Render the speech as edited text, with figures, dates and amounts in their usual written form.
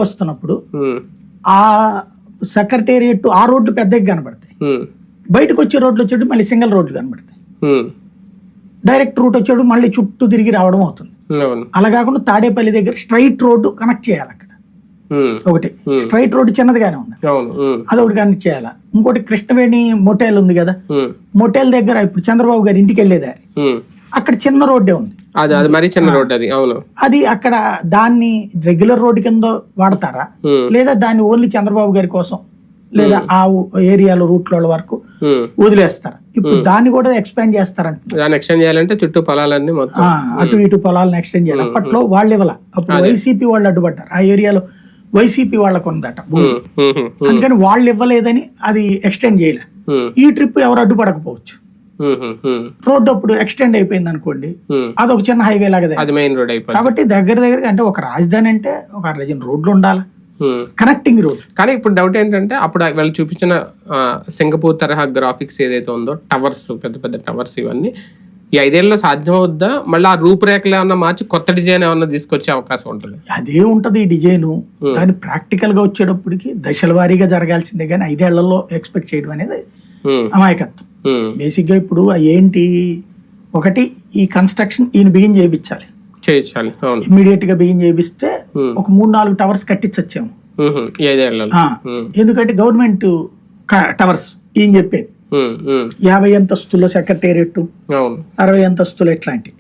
వస్తున్నప్పుడు ఆ సెక్రటేరియట్ ఆ రోడ్లు పెద్దగా కనబడతాయి, బయటకు వచ్చే రోడ్లు వచ్చేటప్పుడు మళ్ళీ సింగిల్ రోడ్లు కనబడతాయి, డైరెక్ట్ రూట్ వచ్చేటప్పుడు మళ్ళీ చుట్టూ తిరిగి రావడం అవుతుంది. అలా కాకుండా తాడేపల్లి దగ్గర స్ట్రైట్ రోడ్డు కనెక్ట్ చేయాలి. అక్కడ ఒకటి స్ట్రైట్ రోడ్డు చిన్నదిగానే ఉంది, అదొకటి కనెక్ట్ చేయాలా. ఇంకోటి కృష్ణవేణి మొటేల్ ఉంది కదా, మొటేల్ దగ్గర ఇప్పుడు చంద్రబాబు గారి ఇంటికి వెళ్ళేదారి అక్కడ చిన్న రోడ్డే ఉంది, అది అక్కడ దాన్ని రెగ్యులర్ రోడ్డు కింద వాడతారా లేదా దాన్ని ఓన్లీ చంద్రబాబు గారి కోసం లేదా ఆ ఏరియాలో రూట్ల వరకు వదిలేస్తారా? ఇప్పుడు దాన్ని కూడా ఎక్స్పాండ్ చేస్తారంటే చుట్టూ పొలాలన్నీ అటు ఇటు పొలాలను ఎక్స్టెండ్ చేయాలి. అప్పట్లో వాళ్ళు ఇవ్వాల, అప్పుడు వైసీపీ వాళ్ళు అడ్డుపడ్డారు. ఆ ఏరియాలో వైసీపీ వాళ్ళకు ఉందట, అందుకని వాళ్ళు ఇవ్వలేదని అది ఎక్స్టెండ్ చేయలే. ఈ ట్రిప్ ఎవరు అడ్డుపడకపోవచ్చు. రోడ్డు అప్పుడు ఎక్స్టెండ్ అయిపోయింది అనుకోండి, అదొక చిన్న హైవే లాగా కాబట్టి దగ్గర అంటే ఒక రాజధాని అంటే ఒక రోడ్లు ఉండాలి, కనెక్టింగ్ రోడ్. కానీ ఇప్పుడు డౌట్ ఏంటంటే అప్పుడు వాళ్ళు చూపించిన సింగపూర్ తరహా గ్రాఫిక్స్ ఏదైతే ఉందో, టవర్స్, పెద్ద పెద్ద టవర్స్, ఇవన్నీ ఈ 5 ఏళ్ళలో సాధ్యం అవుద్దా? మళ్ళీ ఆ రూపురేఖలు ఏమన్నా మార్చి కొత్త డిజైన్ ఏమన్నా తీసుకొచ్చే అవకాశం ఉంటుంది? అదే ఉంటది ఈ డిజైన్. దాని ప్రాక్టికల్ గా వచ్చేటప్పటికి దశల వారీగా జరగాల్సిందే, కానీ 5 ఏళ్లలో ఎక్స్పెక్ట్ చేయడం అనేది అమాయకత్వం. బేసిక్ గా ఇప్పుడు ఏంటి, ఒకటి ఈ కన్స్ట్రక్షన్ ఈయన బిగిన్ చేయించాలి, ఇమ్మీడియట్ గా బిగిన్ చేపిస్తే ఒక 3-4 టవర్స్ కట్టించొచ్చాము. ఎందుకంటే గవర్నమెంట్ టవర్స్ ఈయన చెప్పేది 50 అంతస్తుల సెక్రటేరియట్, 60 అంతస్తులు ఇట్లాంటి